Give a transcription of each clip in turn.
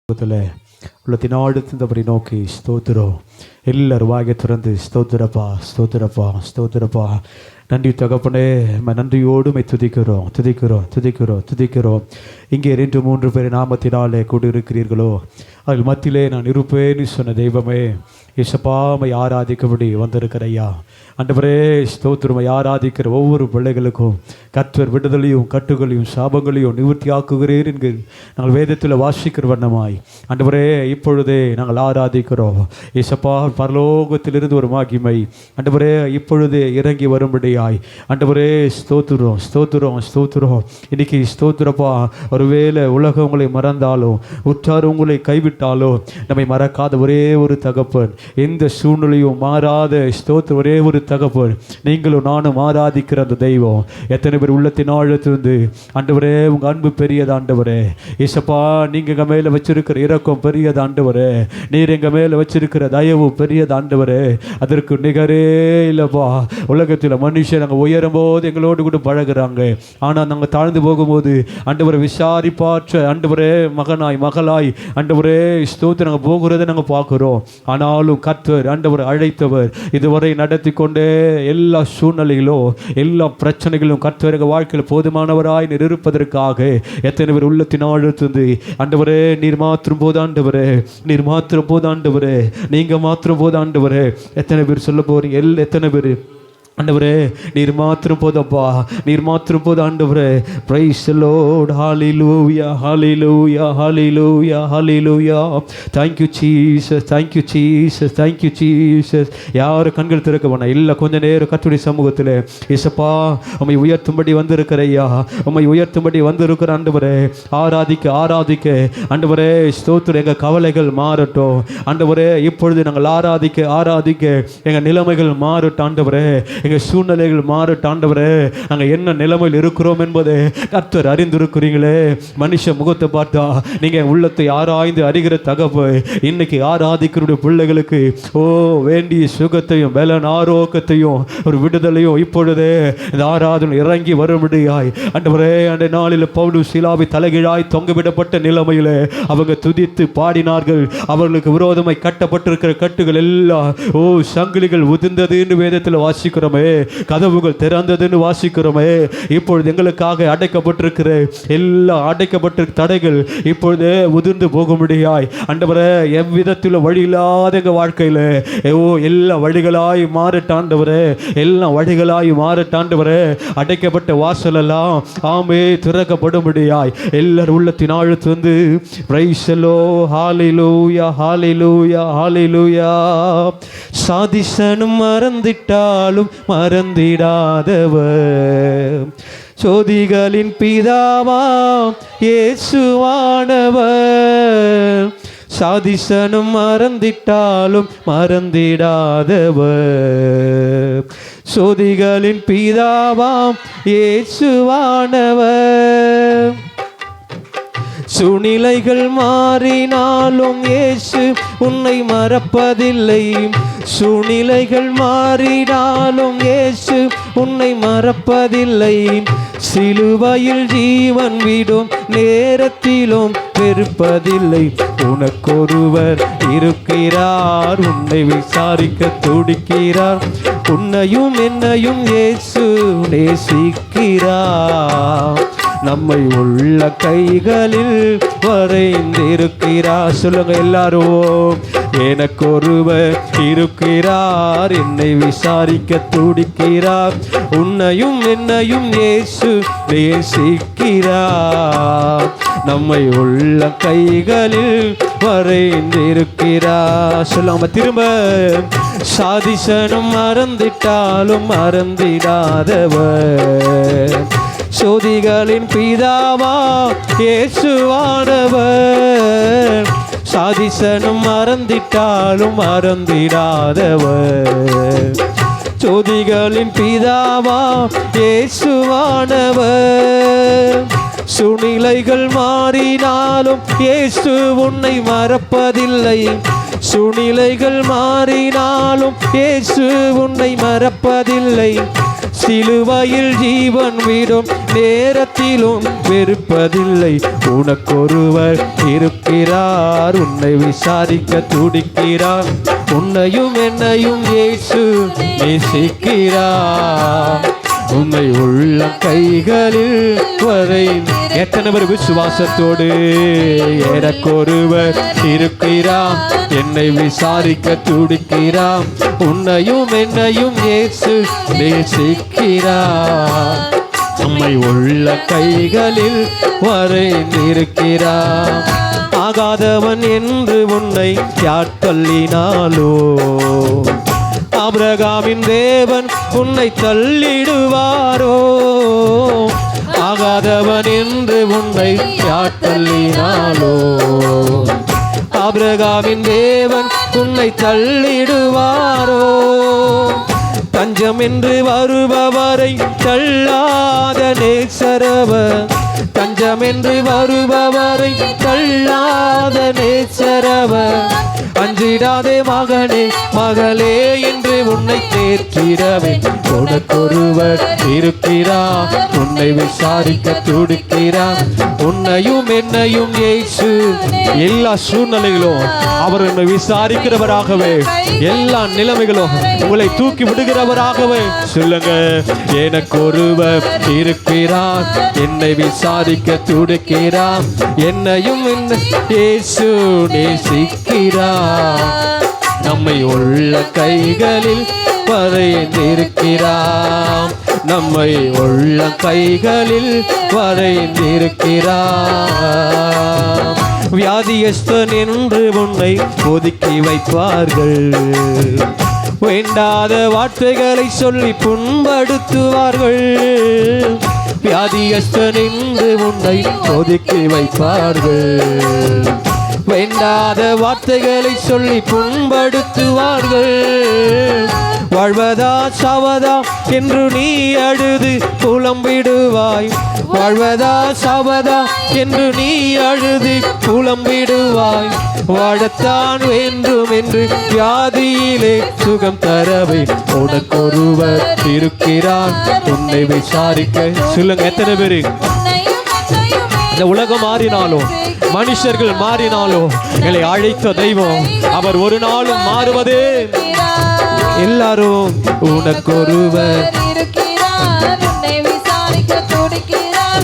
உள்ளத்தின் ஆழ்த்திருந்தபடி நோக்கி ஸ்தோத்திரம். எல்லாரும் வாயை திறந்து ஸ்தோத்திரப்பா ஸ்தோத்திரப்பா ஸ்தோத்திரப்பா. நன்றி தகப்பனே, நன்றியோடு துதிக்கிறோம் துதிக்கிறோம் துதிக்கிறோம் துதிக்கிறோம். இங்கே 2-3 பேர் நாமத்தினாலே கூடியிருக்கிறீர்களோ அதில் மத்தியிலே நான் இருப்பேன்னு சொன்ன தெய்வமே, இயேசுப்பாமை ஆராதிக்கபடி வந்திருக்கிற ஐயா ஆண்டவரே ஸ்தோத்திரமை ஆராதிக்கிற ஒவ்வொரு பிள்ளைகளுக்கும் கர்த்தர் விடுதலையும் கட்டுகளையும் சாபங்களையும் நிவர்த்தியாக்குகிறேன் என்கிற நாங்கள் வேதத்தில் வாசிக்கிற வண்ணமாய் ஆண்டவரே இப்பொழுதே நாங்கள் ஆராதிக்கிறோம். இயேசுப்பா பரலோகத்திலிருந்து ஒரு மகிமை ஆண்டவரே இப்பொழுதே இறங்கி வரும்படியாய் ஆண்டவரே ஸ்தோத்திரம் ஸ்தோத்திரம் ஸ்தோத்திரம். இன்னைக்கு ஸ்தோத்திரப்பா, ஒருவேளை உலகம் உங்களை மறந்தாலும் உற்றார் உங்களை கைவிட்டாலோ நம்மை மறக்காத ஒரே ஒரு தகப்பன், எந்த சூழ்நிலையும் மாறாத ஸ்தோத்திரம் ஒரே ஒரு தகப்பன், நீங்களும் நானும் ஆராதிக்கிற அந்த தெய்வம். எத்தனை பேர் உள்ளத்தின் ஆழத்திலிருந்து ஆண்டவரே உங்க அன்பு பெரியது ஆண்டவரே, இயேசுப்பா நீங்க எங்க மேல வச்சிருக்கிற இரக்கம் பெரியது ஆண்டவரே, நீர் எங்க மேல வச்சிருக்கிற தயவு பெரியது ஆண்டவரே, அதற்கு நிகரே இல்லப்பா. உலகத்தில் மனுஷன் நாங்கள் உயரும் போது எங்களோடு கூட பழகுறாங்க, ஆனால் நாங்கள் தாழ்ந்து போகும்போது ஆண்டவரை விசாரிப்பாற்ற ஆண்டவரே மகனாய் மகளாய் ஆண்டவரே ஸ்தோத்திரம் நாங்கள் போகிறத நாங்கள் பார்க்குறோம். ஆனாலும் கர்த்தர் ஆண்டவர் அழைத்தவர் இதுவரை நடத்தி கொண்டே எல்லா சூழ்நிலைகளும் எல்லா பிரச்சனைகளும் கர்த்தர் எங்கள் வாழ்க்கையில் போதுமானவராய் நீர் இருப்பதற்காக எத்தனை பேர் உள்ளத்தின் ஆழ்த்திருந்து ஆண்டவரே நீர் மாத்திரம் போது ஆண்டவரே, நீர் மாத்திரம் போது ஆண்டவரே, நீங்க மாத்திரம் போது ஆண்டவரே. எத்தனை பேர் சொல்ல போறீங்க? எத்தனை பேர் ஆண்டவரே நீர் மாத்திரம் போதப்பா, நீர் மாத்திரம் போது ஆண்டவரே. Praise the Lord. ஹalleluya ஹalleluya ஹalleluya ஹalleluya. thank you jesus thank you jesus thank you jesus. யார் கண்கள் திறக்க வேணாம், இல்லை கொஞ்ச நேரம் கர்த்தருடைய சமூகத்தில் இயேசுப்பா உம்மை உயர்த்தும்படி வந்திருக்கிற ஐயா, உம்மை உயர்த்தும்படி வந்திருக்கிற ஆண்டவரே. ஆராதிக்க ஆராதிக்க ஆண்டவரே ஸ்தோத்திரம். எங்கள் கவலைகள் மாறட்டும் ஆண்டவரே, இப்பொழுது நாங்கள் ஆராதிக்க ஆராதிக்க எங்கள் நிலைமைகள் மாறட்டும் ஆண்டவரே, எங்கள் சூழ்நிலைகள் மாறட்டும் ஆண்டவரே. நாங்கள் என்ன நிலைமையில் இருக்கிறோம் என்பதை கர்த்தர் அறிந்திருக்கிறீங்களே. மனுஷ முகத்தை பார்த்தா நீங்கள் உள்ளத்தை ஆராய்ந்து அறிகிற தகப்பு. இன்னைக்கு ஆராதிக்கிற பிள்ளைகளுக்கு வேண்டிய சுகத்தையும் பலன் ஆரோக்கியத்தையும் ஒரு விடுதலையும் இப்பொழுதே இந்த ஆராதனை இறங்கி வரும்படியாய் ஆண்டவரே. அந்த நாளில் பவுல் சீலாவை தலைகீழாய் தொங்கவிடப்பட்ட நிலைமையில் அவங்க துதித்து பாடினார்கள். அவர்களுக்கு விரோதமாய் கட்டப்பட்டிருக்கிற கட்டுகள் எல்லாம் சங்கிலிகள் உதிர்ந்தது என்று வேதத்தில் வாசிக்கிறோமே, கதவுகள் திறந்ததுன்னு வாசிக்கிறோமே. இப்பொழுது எங்களுக்காக அடைக்கப்பட்டிருக்கிற எல்லா அடைக்கப்பட்டிருக்கிற தடைகள் இப்பொழுது உதிர்ந்து போகும்படியாய் ஆண்டவரே எவ்விதத்தில் வழி இல்லாத எங்கள் வாழ்க்கையில் எல்லா வழிகளாய் மாறட்டாண்டவரே, எல்லா வழிகளாய் மாறட்டாண்டவரே. அடைக்கப்பட்ட வாசல் எல்லாம் ஆமே திறக்கப்படும்படியாய் எல்லாரும் உள்ளத்தின் ஆழ்த்து பிரைஸ் தி லார்ட். ஹalleluya ஹalleluya ஹalleluya. சாதிசனும் மறந்திட்டாலும் மறந்திடாதவர், சோதிகளின் பிதாவாம் இயேசுவானவர். சாதிசனும் மறந்திட்டாலும் மறந்திடாதவர், சோதிகளின் பிதாவாம் இயேசுவானவர். சூழ்நிலைகள் மாறினாலும் இயேசு உன்னை மறப்பதில்லை, சூழ்நிலைகள் மாறினாலும் இயேசு உன்னை மறப்பதில்லை. சிலுவையில் ஜீவன் விடும் நேரத்திலும் வெறுப்பதில்லை. உனக்கொருவர் இருக்கிறார், உன்னை விசாரிக்க துடிக்கிறார். உன்னையும் என்னையும் இயேசு நேசிக்கிறார். நம்மை உள்ள கைகளில் வரைந்திருக்கிறார். சொல்லுங்க எல்லாரும், எனக்கொருவர் இருக்கிறார், என்னை விசாரிக்க துடிக்கிறார். உன்னையும் என்னையும் இயேசு நேசிக்கிறார். நம்மை உள்ள கைகளில் வரைந்திருக்கிறார். சொல்லாம திரும்ப. சாதிசனும் மறந்திட்டாலும் மறந்திடாதவர், சோதிகளின் பிதாவா இயேசுவானவர். சாதிசனும் மறந்திட்டாலும் மறந்திடாதவர், சோதிகளின் பிதாவா இயேசுவானவர். சூழ்நிலைகள் மாறினாலும் இயேசு உன்னை மறப்பதில்லை, சூழ்நிலைகள் மாறினாலும் இயேசு உன்னை மறப்பதில்லை. சிலுவையில் ஜீவன் விடும் நேரத்திலும் வெறுப்பதில்லை. உனக்கொருவர் இருக்கிறார், உன்னை விசாரிக்க துடிக்கிறார். உன்னையும் என்னையும் இயேசு நேசிக்கிறார். உன்னை உள்ள கைகளில் வரை. எத்தனை பேர் விசுவாசத்தோடு எனக்கொருவர் இருக்கிறார், என்னை விசாரிக்க துடிக்கிறார். உன்னையும் என்னையும் இயேசு நேசிக்கிறார். நம்மை உள்ள கைகளில் வரைந்திருக்கிறார். ஆகாதவன் என்று உன்னை யார் தள்ளினாலோ, ஆபிரகாமின் தேவன் உன்னை தள்ளிடுவாரோ? ஆகாதவன் என்று உன்னை யார் தள்ளினாலோ, ஆபிரகாமின் தேவன் உன்னை தள்ளிடுவாரோ? தஞ்சம் என்று வருபவரை தள்ளாத நேசரவர், தஞ்சம் என்று வருபவரை தள்ளாத நேசரவர். அஞ்சிடாதே மகனே மகளே என்று உன்னை தேற்றிடவே உனக்கொருவர் இருக்கிறார், உன்னை விசாரிக்க துடிக்கிறார். உன்னையும் என்னையும் இயேசு எல்லா சூழ்நிலைகளும் அவர் உன்னை விசாரிக்கிறவராகவே, எல்லா நிலைமைகளும் உங்களை தூக்கி விடுகிறவராகவே. சொல்லுங்க, எனக்கொருவர் இருக்கிறார், என்னை விசாரிக்க துடிக்கிறார். என்னையும் இயேசு நேசிக்கிறார். நம்மை உள்ள கைகளில் வரைந்திருக்கிறார், நம்மை உள்ள கைகளில் வரைந்திருக்கிறார். வியாதியஸ்தன் என்று உன்னை ஒதுக்கி வைப்பார்கள், வேண்டாத வார்த்தைகளை சொல்லி புண்படுத்துவார்கள். வியாதியஸ்தன் என்று உன்னை ஒதுக்கி வைப்பார்கள், வேண்டாத வார்த்தைகளை சொல்லி புண்படுத்துவார்கள். வாழ்வதா சாவதா என்று நீ அழுது புலம்பிடுவாய், வாழ்வதா சாவதா என்று நீ அழுது புலம்பிடுவாய். வாழத்தான் வேண்டும் என்று வியாதியிலே சுகம் தரவே உனக்கொருவர் இருக்கிறார், உன்னை விசாரிக்க. சொல்லுங்க, எத்தனை பேரு இந்த உலகம் மாறினாலும் மனுஷர்கள் மாறினாலும் எங்களை அழைத்த தெய்வம் அவர் ஒரு நாளும் மாறுவதே. எல்லாரும் உனக்கொருவர் இருக்கிறார், உன்னை விசாரிக்க துடிக்கிறார்.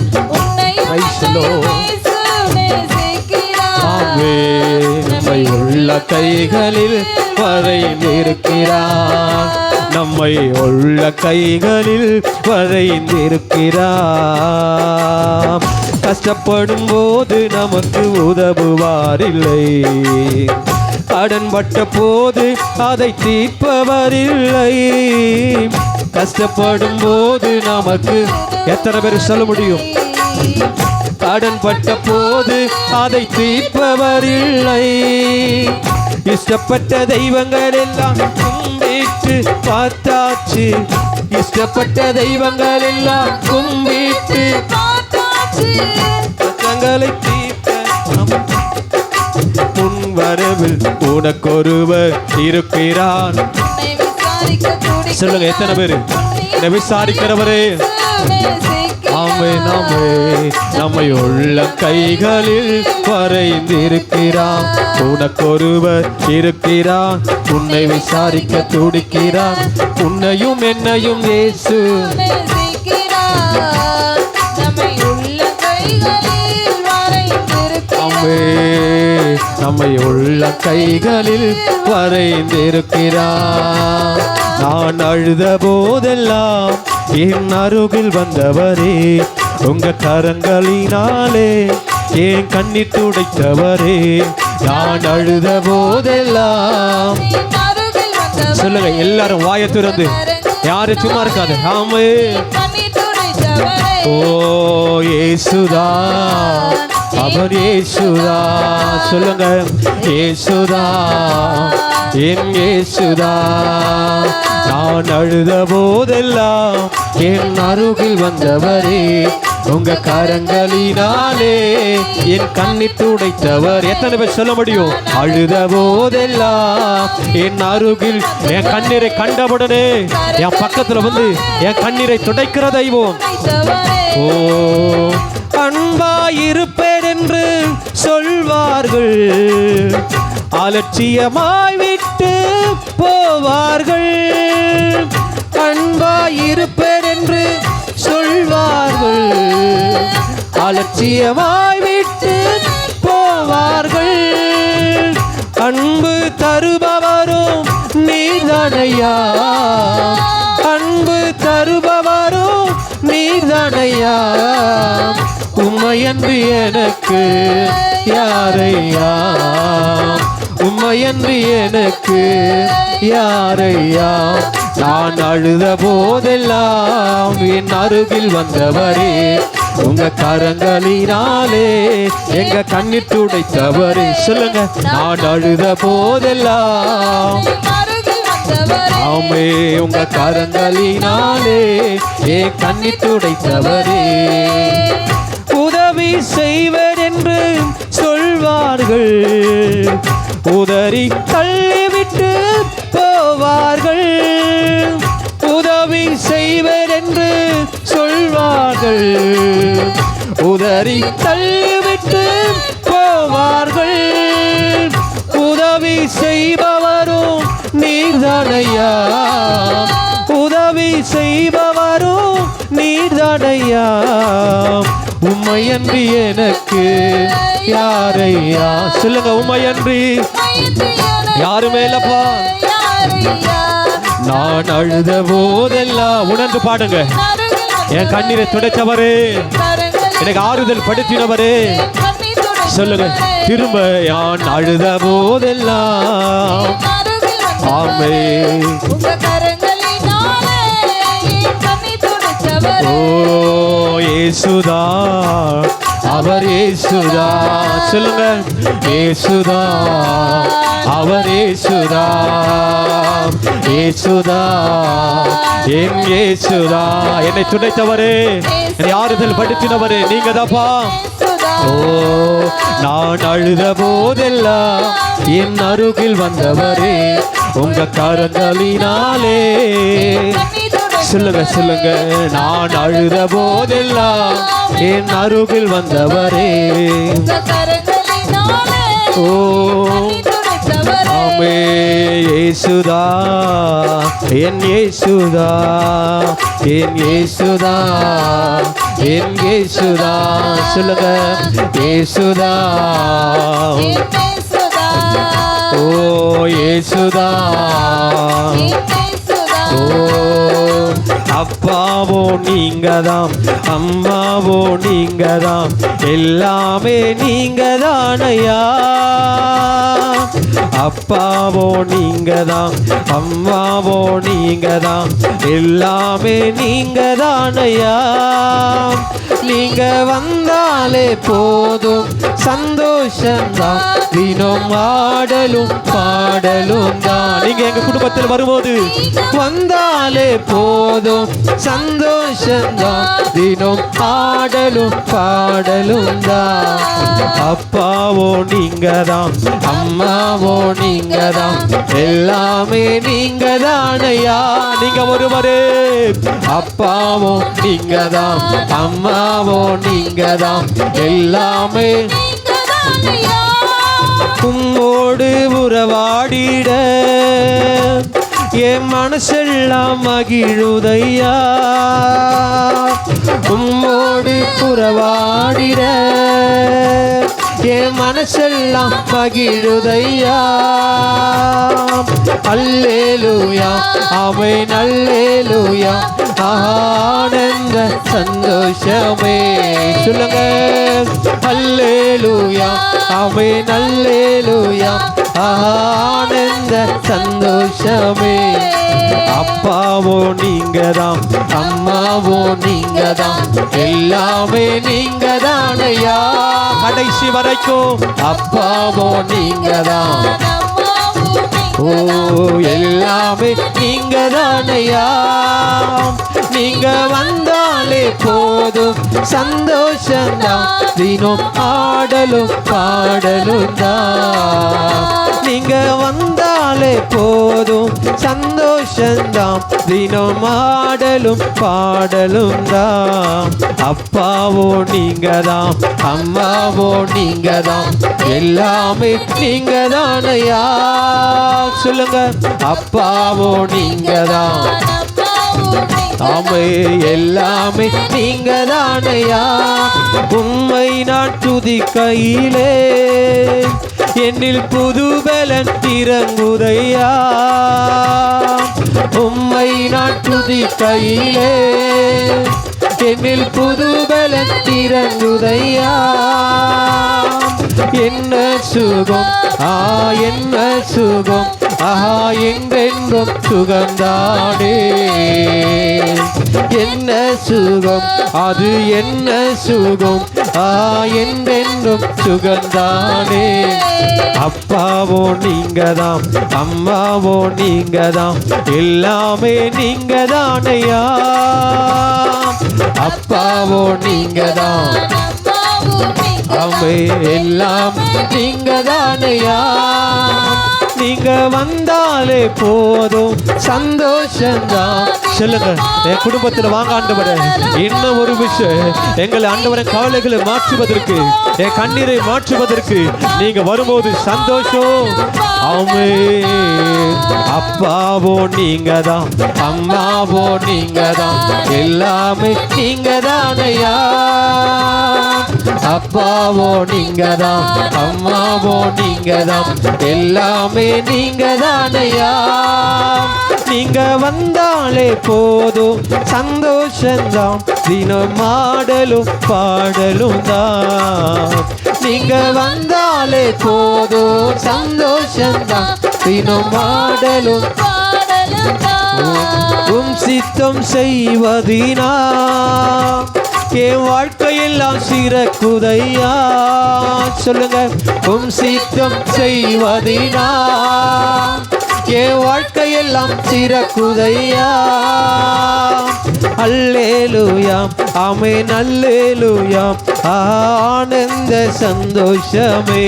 நம்மை உள்ள கைகளில் வரைந்திருக்கிறார், நம்மை உள்ள கைகளில் வரைந்திருக்கிறார். கஷ்டப்படும் போது நமக்கு உதவுவாரில்லை, கடன் பட்ட போது அதை தீர்ப்பவரில்லை. கஷ்டப்படும் போது நமக்கு எத்தனை பேர் சொல்ல முடியும்? கடன் பட்ட போது அதை தீர்ப்பவரில்லை. இஷ்டப்பட்ட தெய்வங்கள் எல்லாம் கும்பிட்டு பார்த்தாச்சு, இஷ்டப்பட்ட தெய்வங்கள் எல்லாம் கும்பிட்டு கஷ்டங்களை தீர்க்க முன்வரவில் உனக்கொருவர் இருக்கிறார். சொல்லுங்க, எத்தனை பேரு என்னை விசாரிக்கிறவரே? ஆமே, நாமே நம்மை உள்ள கைகளில் வரைந்திருக்கிறார், உனக்கொருவர் இருக்கிறார், உன்னை விசாரிக்க துடிக்கிறார். உன்னையும் என்னையும் இயேசு நம்மை உள்ள கைகளில் வரைந்திருக்கிறார். நான் அழுத போதெல்லாம் என் அருகில் வந்தவரே, உங்க கரங்களினாலே என் கண்ணீர் துடைத்தவரே. நான் அழுத போதெல்லாம். சொல்லுங்க, எல்லாரும் வாயை திறந்து, யாரும் சும்மா இருக்காது. ஆமே, ஓ இயேசுதா, அவர் இயேசுதா. சொல்லுங்க, இயேசுதா, என் இயேசுதா. நான் அழுத போதெல்லாம் என் அருகில் வந்தவரே, உங்க கரங்களினாலே என் கண்ணீர் துடைத்தவர். எத்தனை பேர் சொல்ல முடியும்? அழுத போதெல்லாம் என் அருகில் என் கண்ணீரை கண்டவுடனே என் பக்கத்துல வந்து என் கண்ணீரை துடைக்கிற தெய்வம். ஓ அன்பாயிருப்பேன் என்று சொல்வார்கள், அலட்சியமாய் விட்டு போவார்கள். அன்பாயிருப்பேன் என்று சொல்வார்கள், அலட்சியமாய் விட்டு போவார்கள். அன்பு தருபவரும் நீதானையா, அன்பு தருபவரும் நீதானையா. உம்மையன்றி எனக்கு யாரையா, உம்மையன்றி எனக்கு யாரையா. நான் அழுத போதெல்லாம் என் அருகில் வந்தவரே, உங்க கரங்களினாலே எங்க கண்ணீர் துடைத்தவரே. சொல்லுங்க. நான் அழுத போதெல்லாம் ஆமே உங்க கரங்களினாலே என் கண்ணீர் துடைத்தவரே. உதவி செய்வர் என்று சொல்வார்கள், உதறி தள்ளிவிட்டு போவார்கள். உதவி செய்வர் என்று சொல்வார்கள், உதறி தள்ளிவிட்டு போவார்கள். உதவி செய்பவரும் நீர்தானையா, உதவி செய்பவரும் நீர்தானையா. உம்மையன்றி எனக்கு யாரையா. சொல்லுங்க. உம்மையன்றி யாருமே இல்லப்பா. நான் அழுத போதெல்லாம் உணர்ந்து பாடுங்க. என் கண்ணீரை துடைத்தவரே, எனக்கு ஆறுதல் படுத்தினவரே. சொல்லுங்க. திரும்ப நான் அழுத போதெல்லாம் ஆமே. ஓ இயேசுதா, அவர் இயேசுதா. சொல்லுங்க. இயேசுதா, அவர் இயேசுதா, இயேசுதா, என் இயேசுதா. என்னை துடைத்தவரே, என்னை ஆறுதல் படுத்தினவரே நீங்க தாப்பா. ஓ நான் அழுத போதெல்லாம் என் அருகில் வந்தவரே, உங்க கரங்களினாலே. சொல்லுங்க. சொல்லுங்க. நான் அழுத போதெல்லாம் என் அருகில் வந்தவரே. ஓ ஆமே இயேசுதா, என் இயேசுதா, என் இயேசுதா, என் இயேசுதா. சொல்லுங்க. இயேசுதா. ஓ இயேசுதா. ஓ அப்பாவோ நீங்கதான், அம்மாவோ நீங்கதான், எல்லாமே நீங்கதானையா. அப்பாவோ நீங்கதான், அம்மாவோ நீங்கதான், எல்லாமே நீங்கதானையா. நீங்க வந்தாலே போதும் சந்தோஷம்தான், தினம் ஆடலும் பாடலும் தான். நீங்க எங்க குடும்பத்தில் வரும்போது வந்தாலே போதும் சந்தோஷம்தான், தினம் ஆடலும் பாடலும் தான். அப்பாவோ நீங்கதான், அம்மாவோ நீங்கதான், எல்லாமே நீங்கதானையா. நீங்க ஒருவரே. அப்பாவோ நீங்கதான், அம்மாவோ நீங்கதான், எல்லாமே உம்மோடு உறவாடிட என் மனசெல்லாம் மகிழுதையா. உம்மோடு உறவாடிட என் மனசெல்லாம் மகிழுதையா. அல்லேலூயா, ஆமென், அல்லேலூயா, ஆனந்த சந்தோஷமே. சொல்லுங்க. அல்லேலூயா, ஆமென், அல்லேலூயா, ஆனந்த சந்தோஷமே. அப்பாவோ நீங்கதான், அம்மாவோ நீங்கதான், எல்லாமே நீங்கதானையா. கடைசி வரைக்கும் அப்பாவோ நீங்கதான், ஓ எல்லாமே நீங்கதானையா. நீங்க வந்தாலே போதும் போதும் சந்தோஷந்தான், தினம் ஆடலும் பாடலும் தான். நீங்க வந்தாலே போதும் சந்தோஷந்தான், தினம் ஆடலும் பாடலும் தான். அப்பாவோ நீங்க தான், அம்மாவோ நீங்க தான், எல்லாமே நீங்க தானையா. சொல்லுங்க, அப்பாவோ நீங்க தான், ஆமே எல்லாமே நீங்க தானையா. உண்மை நான் துதிக்கையிலே என்னில் புது பலன் இறங்குதையா. உம்மை நான் துதிக்கையிலே என்னில் புது பலன் இறங்குதையா. என்ன சுகம், என்ன சுகம், ஆஹா என்றென்றும் சுகந்தானே. என்ன சுகம், அது என்ன சுகம், என்றென்றும் சுகந்தானே. அப்பாவோ நீங்க தான், அம்மாவோ நீங்க தான், எல்லாமே நீங்க தானையா. அப்பாவோ நீங்க தான், அம்மே எல்லாம் நீங்க தானையா. நீங்க வந்தாலே போதும் சந்தோஷந்தான். சொல்லுங்க, என் குடும்பத்தில் வாங்க ஆண்டவரே. இன்னும் ஒரு விஷயம், எங்களை ஆண்டவரை கவலைகளை மாற்றுவதற்கு, என் கண்ணீரை மாற்றுவதற்கு நீங்க வரும்போது சந்தோஷம். ஆமே, அப்பாவோ நீங்க தான், அம்மாவோ நீங்க தான், எல்லாமே நீங்க தானையா. அப்பாவோ நீங்க தான், அம்மாவோ நீங்க தான், எல்லாமே நீங்க தானையா. நீங்க வந்தாலே போதும் சந்தோஷந்தான், தினம் ஆடலும் பாடலும் தான். நீங்க வந்தாலே போதும் சந்தோஷந்தான், தினம் ஆடலும் பாடலும் தான். உம் சித்தம் செய்வதினா என் வாழ்க்கையெல்லாம் சிறக்குதையா. சொல்லுங்க, உம் சித்தம் செய்வதினா என் வாழ்க்கையெல்லாம் சிறக்குதையா. அல்லேலூயா, ஆமென் அல்லேலூயா, ஆனந்த சந்தோஷமே.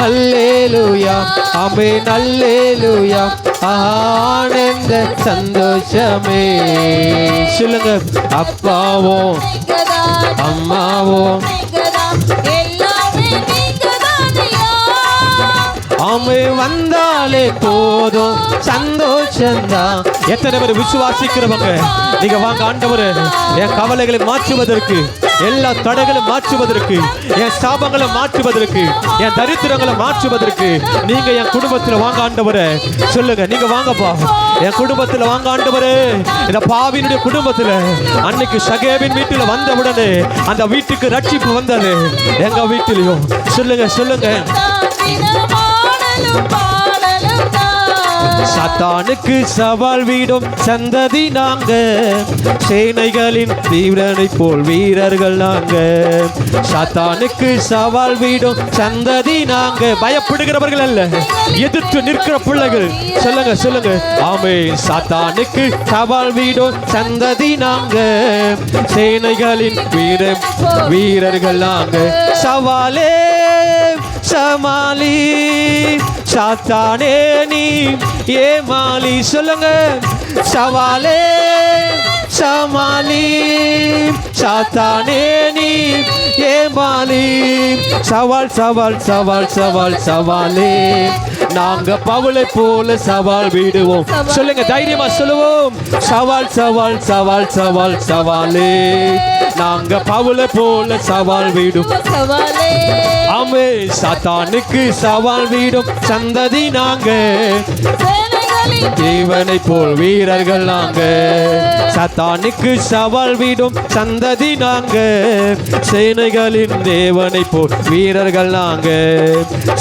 அல்லேலூயா, ஆமென் அல்லேலூயா, ஆனந்த சந்தோஷமே. சொல்லுங்க, அப்பாவோ அம்மாவோ ஆமே வந்தாலே போதும் சந்தோஷந்தான். எத்தனை பேர் விசுவாசிக்கிறவங்க நீங்க வாங்க ஆண்டவரே, என் கவலைகளை மாற்றுவதற்கு, எல்லா தடைகளை மாற்றுவதற்கு, என் சாபங்களை மாற்றுவதற்கு, என் தரித்திரங்களை மாற்றுவதற்கு நீங்க என் குடும்பத்தில் வாங்க ஆண்டவரே. சொல்லுங்க, நீங்க வாங்கப்பா, என் குடும்பத்தில் வாங்க ஆண்டவரே. இந்த பாவினுடைய குடும்பத்தில் அன்னைக்கு சகேவின் வீட்டில் வந்தவுடனே அந்த வீட்டுக்கு ரட்சிப்பு வந்தது. எங்க வீட்டிலையும் சொல்லுங்க, சொல்லுங்க, சாத்தானுக்கு சவால் வீடும் சந்ததி நாங்க, சேனைகளின் வீரனை போல் வீரர்கள் நாங்க. சாத்தானுக்கு சவால் வீடும் சந்ததி நாங்க, பயப்படுகிறவர்கள் அல்ல, எதிர்த்து நிற்கிற பிள்ளைகள். சொல்லுங்க, சொல்லுங்க, ஆமே. சாத்தானுக்கு சவால் வீடும் சந்ததி நாங்க, சேனைகளின் வீரர்கள் நாங்க. சவாலே சமாளி, சாத்தானே நீ ஏமாளி. சொல்லுங்க, சவாலே சமாளி, சாத்தானே நீ ஏமாளி. சவால் சவால் சவால் சவால் சவாலே, நாங்க பவுலை போல சவால் விடுவோம். சொல்லுங்க, தைரியமா சொல்லுவோம், சவால் சவால் சவால் சவால் சவாலே, நாங்க பவுலை போல சவால் விடும். ஆமே, சாத்தானுக்கு சவால் விடும் சந்ததி நாங்க, தேவனை போல் வீரர்கள் நாங்க. சாத்தானுக்கு சவால் விடும் சந்ததி நாங்க, சேனைகளின் தேவனை போல் வீரர்கள் நாங்க.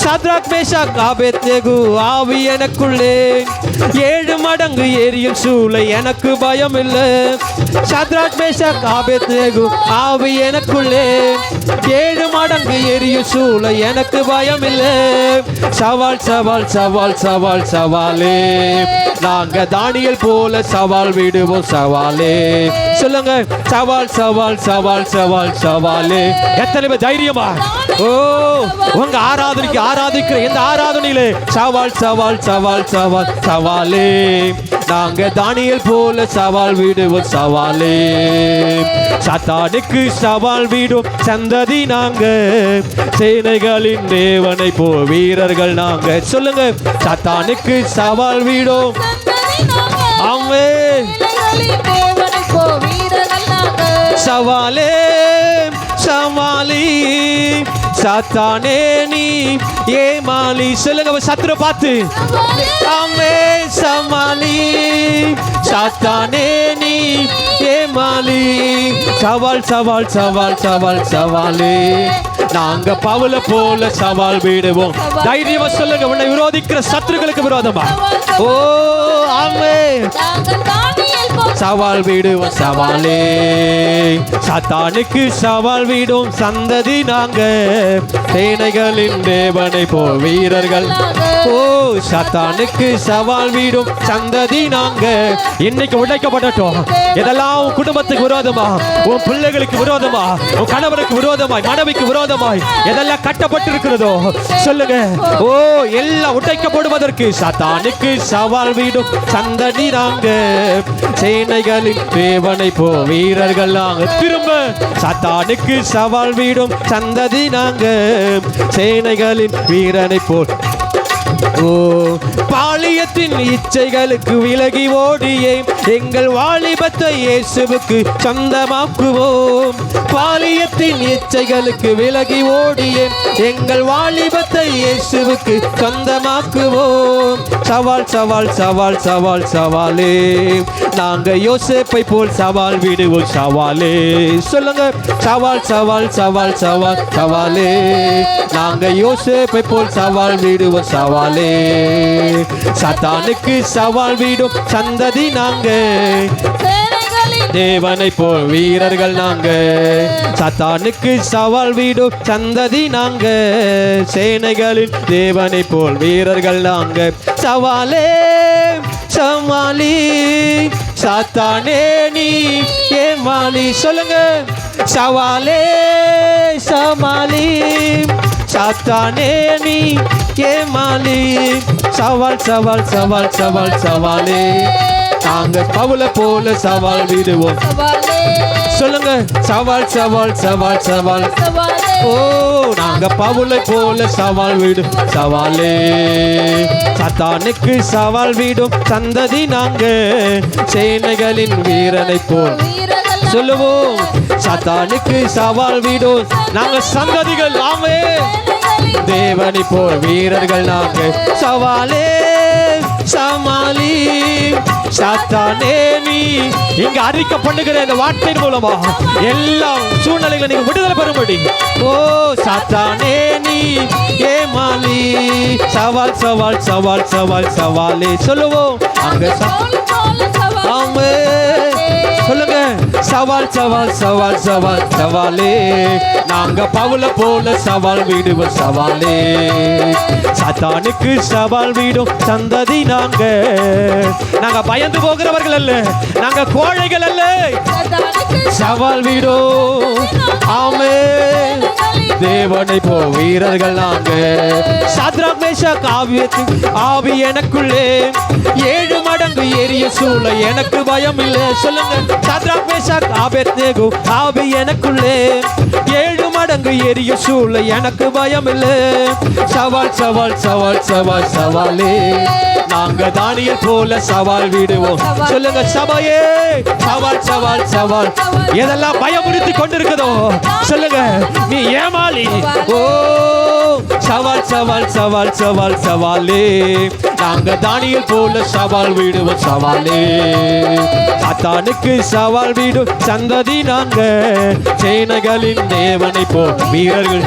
சத்ராக் மேஷாக் ஆபேத்நேகோ ஆவி எனக்குள்ளே, 7 மடங்கு எரியும் சூளை எனக்கு பயம் இல்லை. சத்ராக் மேஷாக் ஆபேத்நேகோ ஆவி எனக்குள்ளே, 7 மடங்கு எரியும் சூளை எனக்கு பயம் இல்லை. சவால் சவால் சவால் சவால் சவாலே, நாங்க தானியேல் போல சவால் விடுவோம் சவாலே. சொல்லுங்க, சவால் சவால் சவால் சவால் சவாலே. எத்தனை பேர் தைரியமா ஓ உங்க ஆராதிக்கிற எந்த ஆராதனையிலே சவால் சவால் சவால் சவால் சவாலே. நாங்க தானியேல் போல சவால் விடுவோம் சவாலே. சாத்தானுக்கு சவால் விடும் சந்ததி நாங்க, சேனைகளின் தேவனை போ வீரர்கள் நாங்க. சொல்லுங்க, சாத்தானுக்கு சவால் விடும் ஆமென் சவாலே. சமாளி சாத்தானே நீ ஏமாளி. சொல்லுங்க சத்துரு பார்த்து ஆமே. சமாளி சாத்தானே நீ ஏமாளி. சவால் சவால் சவால் சவால் சவாலே. நாங்க பவுல போல சவால் விடுவோம். தைரியமா சொல்லுங்க, உன்னை விரோதிக்கிற சத்துருக்களுக்கு விரோதமா ஓ ஆமே சவால் விடுவோம் சவாலே. சாத்தானுக்கு சவால் விடும் சந்ததி நாங்க, சேனைகளின் தேவனை போ வீரர்கள். ஓ சாத்தானுக்கு சவால் விடும் சந்ததி நாங்க. இன்னைக்கு உடைக்கப்படட்டும் இதெல்லாம் உன் குடும்பத்துக்கு விரோதமா, உன் பிள்ளைகளுக்கு விரோதமா, உன் கணவனுக்கு விரோதமாய், மனைவிக்கு விரோதமாய் எதெல்லாம் கட்டப்பட்டிருக்கிறதோ சொல்லுங்க, ஓ எல்லாம் உடைக்கப்படுவதற்கு சாத்தானுக்கு சவால் விடும் சந்ததி நாங்க, சேனைகளின் தேவனை போ வீரர்கள் நாங்க. திரும்ப சாத்தானுக்கு சவால் விடும் சந்ததி நாங்க, சேனைகளின் வீரனை போல். ஓ பாலியத்தின் இச்சைகளுக்கு விலகி ஓடியே எங்கள் வாலிபத்தை இயேசுவுக்கு சொந்தமாக்குவோம். பாலியத்தின் இச்சைகளுக்கு விலகி ஓடியே எங்கள் வாலிபத்தை இயேசுவுக்கு சொந்தமாக்குவோம். சவால் சவால் சவால் சவால் சவாலே. நாங்க யோசேப்பை போல் சவால் விடுவோம் சவாலே. சொல்லுங்க, சவால் சவால் சவால் சவால் சவாலே. நாங்க யோசேப்பை போல் சவால் விடுவோம் சவாலே. சாத்தானுக்கு சவால் விடும் சந்ததி நாங்க, தேவனை போல் வீரர்கள் நாங்க. சாத்தானுக்கு சவால் விடும் சந்ததி நாங்க, சேனைகளின் தேவனை போல் வீரர்கள் நாங்க. சவாலே சமாளி சாத்தானே நீ ஏமாளி. சொல்லுங்க, சவாலே சமாளி சாத்தானே நீ ஏமாளி. சவால் சவால் சவால் சவால் சவாலே. நாங்க பவுல போல சவால் விடுவோம். சொல்லுங்க, சவால் சவால் சவால் சவால். ஓ நாங்க பவுலை போல சவால் விடும் சவாலே. சாத்தானுக்கு சவால் விடும் சந்ததி நாங்க, சேனைகளின் வீரனை போல். சொல்லுவோம், சாத்தானுக்கு சவால் விடும் நாங்க சந்ததிகள் ஆமே, தேவனை போல் வீரர்கள் நாங்க. சவாலே சமாளி சாத்தானே நீ. இங்க அறிக்கை பண்ணுகிற இந்த வார்த்தையின் மூலமா எல்லா சூழ்நிலைகளை நீங்க விடுதலை பெறும்படி. ஓ சாத்தானே நீ ஏமாளி. சவால் சவால் சவால் சவால் சவாலே. சொல்லுவோம், அங்க ஆமே. சொல்லுங்க, சவால் சவால் சவால் சவால் சவாலே. நாங்க பவுல போல சவால் விடுவோம் சவாலே. சாத்தானுக்கு சவால் விடும் சந்ததி நாங்க. நாங்க பயந்து போகிறவர்கள் அல்ல, நாங்க கோழைகள் அல்ல. சவால் விடும் ஆமே, தேவனை போ வீரர்கள் நாங்க. சாத்ராக் மேஷாக் ஆவி எனக்குள்ளே 7 மடங்கு ஏறிய சூழ எனக்கு பயம் இல்லை. சொல்லுங்க, சாத்ராக் மேஷாக் ஆபேத்நேகோ ஆவி எனக்குள்ளே 7 மடங்கு ஏறிய சூழ எனக்கு பயம் இல்லை. சவால் சவால் சவால் சவால் சவாலே. நாங்க தானியேல் போல சவால் விடுவோம். சொல்லுங்க சபையே, சவால் சவால் சவால். எதெல்லாம் பயமுறுத்தி கொண்டிருக்கிறதோ சொல்லுங்க, நீ ஏமாளி. ஓ சவால் சவால் சவால் சவால் சவாலே. நாங்க தானியேல் போல சவால் விடுவோம் சவாலே. சாத்தானுக்கு சவால் விடும் சந்ததி நாங்க, சேனைகளின் தேவனை போ வீரர்கள்.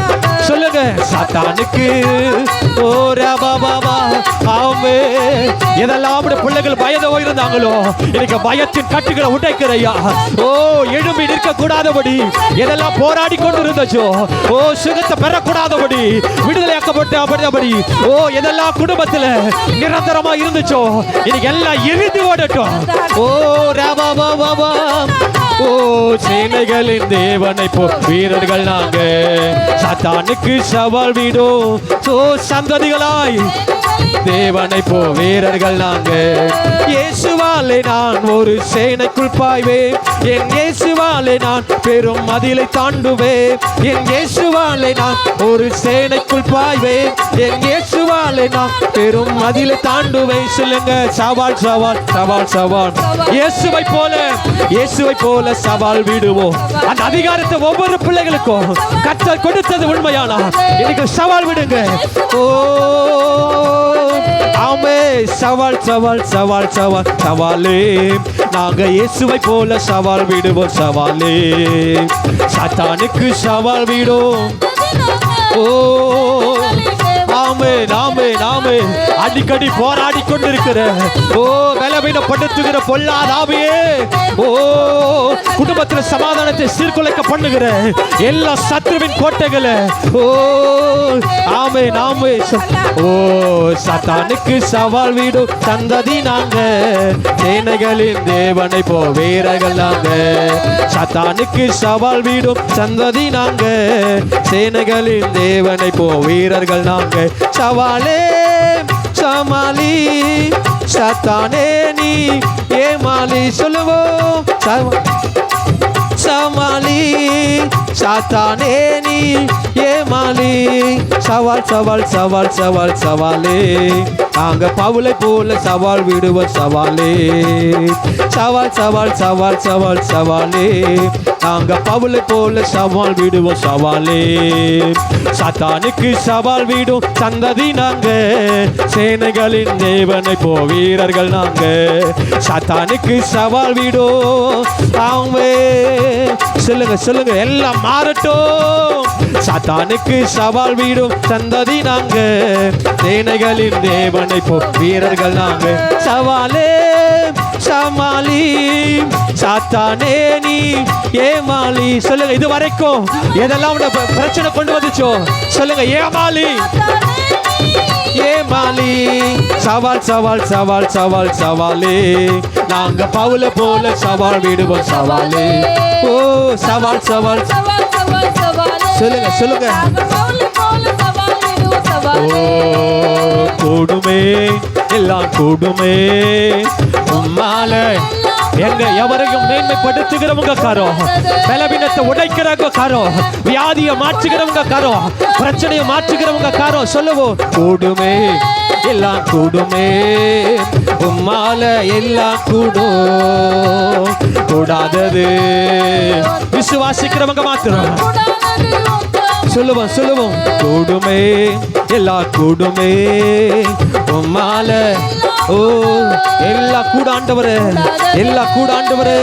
சொல்லுங்க. சாத்தானுக்கு ஓ ரபாபாபா ஆமே. எதெல்லாம் பிள்ளைகள் பயந்து போயிருந்தாங்களோ இன்னைக்கு பயத்தின் கட்டுகளை உடைக்கிறையா. ஓ எழும்பி நிற்க கூடாதபடி எதெல்லாம் போராடி கொண்டு இருந்தச்சோ, ஓ சுகத்தை பெறக்கூடாதபடி விடுதலையாக்கப்பட்டபடி, ஓ எதெல்லாம் குடும்பத்துல நிரந்தரமா இருந்துச்சோ இன்னைக்கு எல்லாம் எரிந்து ஓடட்டும். ஓ ரபாபாபா ஓ சேனைகளின் தேவனை போ வீரர்கள் நாங்க. சாத்தானுக்கு சவால் விடும் ஓ சந்ததிகளாய் தேவனை போ வீரர்கள் நாங்க. இயேசுவாலே நான் ஒரு சேனைக்குள் பாய்வேன். என் இயேசுவாலே நான் பெரும் மதிலை தாண்டுவேன். என் இயேசுவாலே நான் ஒரு சேனைக்குள் பாய்வேன். என் இயேசுவாலே நான் பெரும் மதிலை தாண்டுவேன். சொல்லுங்க. சவால் சவால் சவால் சவால். இயேசுவை போல சவால் விடுவோம். அந்த அதிகாரத்தை ஒவ்வொரு பிள்ளைகளுக்கும் கர்த்தர் கொடுத்தது உண்மையானா இன்னைக்கு சவால் விடுங்க. ஓ ஆமே. சவால் சவால் சவால் சவால் சவாலே. நாங்க இயேசுவை போல சவால் விடுவோம். சவாலே. சாத்தானுக்கு சவால் விடும். ஓ ஆமே நாமே நாமே. அடிக்கடி போராடி கொண்டிருக்கிற ஓ பலவீனப்படுத்துகிற பொல்லாத ஆவியே, ஓ குடும்பத்தில் சமாதானத்தை சீர்குலைக்க பண்ணுகிற எல்லா சத்துருவின் கோட்டைகளை, ஓ ஆமே நாமே. ஓ சாத்தானுக்கு சவால் விடும் சந்ததி நாங்க. சேனைகளின் தேவனை போ வீரர்கள் நாங்க. சாத்தானுக்கு சவால் விடும் சந்ததி நாங்க. சேனைகளின் தேவனை போ வீரர்கள் நாங்க. சவாலே சமாளி சாத்தானே நீ ஏமாளி. சொல்லுவோம். சமாளி சாத்தானே நீ ஏமாளி. சவால் சவால் சவால் சவால் சவாலே. நாங்க பவுலை போல சவால் விடுவோம். சவாலே. சவால் சவால் சவால் சவால் சவாலே. நாங்க பவுலை போல சவால் விடுவோம். சவாலே. சாத்தானுக்கு சவால் விடும் சந்ததி நாங்க. சேனைகளின் தேவனை போ வீரர்கள் நாங்க. சாத்தானுக்கு சவால் விடும். ஆமே. சொல்லுங்க சொல்லுங்க. எல்லாம் மாறட்டும். சாத்தானுக்கு சவால் விடும் சந்ததி நாங்க. சேனைகளின் தேவனை போ வீரர்கள் நாங்க. சவாலே சமாளி சாத்தானே நீ ஏமாளி. சொல்லுங்க. இது வரைக்கும் எதெல்லாம் பிரச்சனை கொண்டு வந்துச்சோ சொல்லுங்க. ஏமாளி ஏமாளி. சவால் சவால் சவால் சவால் சவாலே. நாங்க பவுலை போல சவால் விடுவோம். சவாலே. ஓ சவால் சவால் சொல்லுங்க சொல்லுங்க. ஓ கூடுமே எல்லாம் கூடுமே உம்மால. எங்க எவரையும் மேன்மைப்படுத்துகிறவங்க காரோ, பலவீனத்தை உடைக்கிறவங்க காரோ, வியாதியை மாற்றுகிறவங்க காரோ, பிரச்சனையை மாற்றுகிறவங்க காரோ. சொல்லுவோம். கூடுமே எல்லாம் கூடுமே உம்மால. எல்லாம் கூடும். கூடாதது விசுவாசிக்கிறவங்க மாத்திரம். சொல்லுவோம் சொல்லுவோம். கூடுமே எல்லாம் கூடுமே உம்மால. ஓ எல்லா கூட ஆண்டவரே, எல்லா கூட ஆண்டவரே.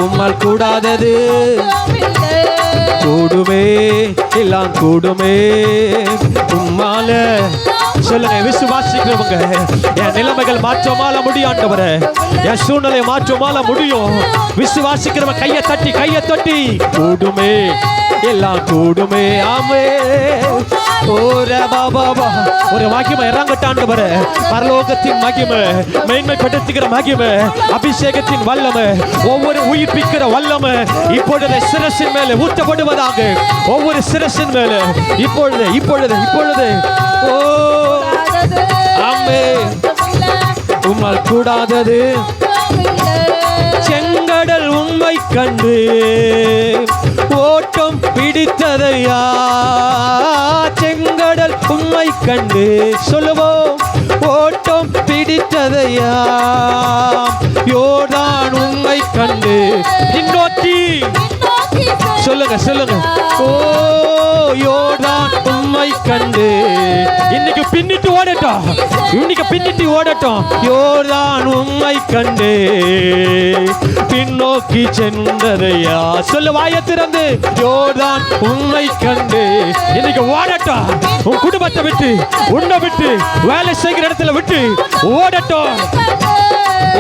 உம்மால் கூடாதது கூடுமே எல்லாம் கூடுமே உம்மால. சொல்லுங்க. விசுவாசிக்கிறவங்க என் நிலைமைகள் மாற்றமால முடியும் ஆண்டவரே. என் சூழ்நிலை மாற்றமால முடியும். விசுவாசிக்கிறவங்க கையை தட்டி கையை தட்டி. கூடுமே எல்லாம் கூடுமே. ஆமே. ஒரு மகிமை இறங்கட்டாண்டவரே. பரலோகத்தின் மகிமை, மேன்மைப்படுத்துகிற மகிமை, அபிஷேகத்தின் வல்லமை, ஒவ்வொரு உயிர்ப்பிக்கிற வல்லமை இப்பொழுது சிரசின் மேலே ஊற்றப்படுவதாக. ஒவ்வொரு சிரசின் மேலே இப்பொழுது இப்பொழுது இப்பொழுது. ஓ ஆமே. உம்மால் கூடாதது. செங்கடல் உம்மை கண்டு ஓட்டம் பிடித்ததையா. செங்கடல் உம்மை கண்டு சொல்லுவோம். ஓட்டம் பிடித்ததையா. யோர்தான் உம்மை கண்டு பின்னோக்கி சொல்லுங்க சொல்லுங்க. ஓ யோர்தான் உம்மை கண்டு. இன்னைக்கு பின்னிட்டு ஓடட்டும், இன்னைக்கு பின்னிட்டு ஓடட்டும். யோர்தான் உம்மை கண்டு பின்னோக்கி சென்றதையா. சொல்லு வாயை திறந்து. யோர்தான் உம்மை கண்டு. இன்னைக்கு ஓடட்டும், உன் குடும்பத்தை விட்டு, உன்னை விட்டு, வேலை செய்கிற இடத்துல விட்டு ஓடட்டும்.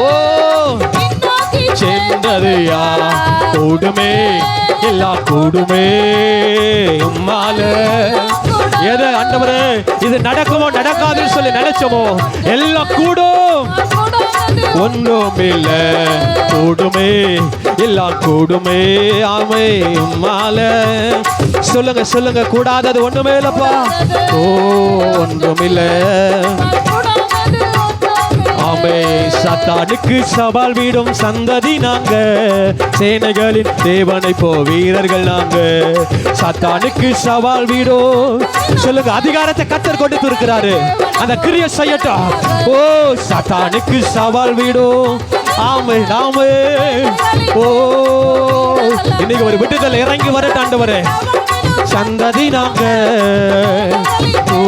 ஓ சென்றதையா. கூடுமே, எல்லாம் கூடுமே உம்மால. எது ஆண்டவரே இது நடக்குமோ நடக்காதுன்னு சொல்லி நினைச்சோமோ எல்லாம் கூடும். ஒன்றும் இல்ல, கூடுமே, எல்லாம் கூடுமே. ஆமை உம்மால. சொல்லுங்க சொல்லுங்க. கூடாதது ஒண்ணுமே இல்லப்பா. ஓ ஒன்றும் இல்ல. ஆமே. சாத்தானுக்கு சவால் விடும் சந்ததி நாங்க, சேனைகளின் தேவனை போ வீரர்கள் நாங்க. சாத்தானுக்கு சவால் விடும். சொல்லுங்க. அதிகாரத்தை கர்த்தர் கொடுத்து இருக்கிறாரு, அந்த கிரியை செய்யட்டும். ஓ சாத்தானுக்கு சவால் விடும். ஆமே ஆமே. ஓ இன்னைக்கு ஒரு விடுதலை இறங்கி வரட்டும் ஆண்டவரே. சந்ததி நாங்க. ஓ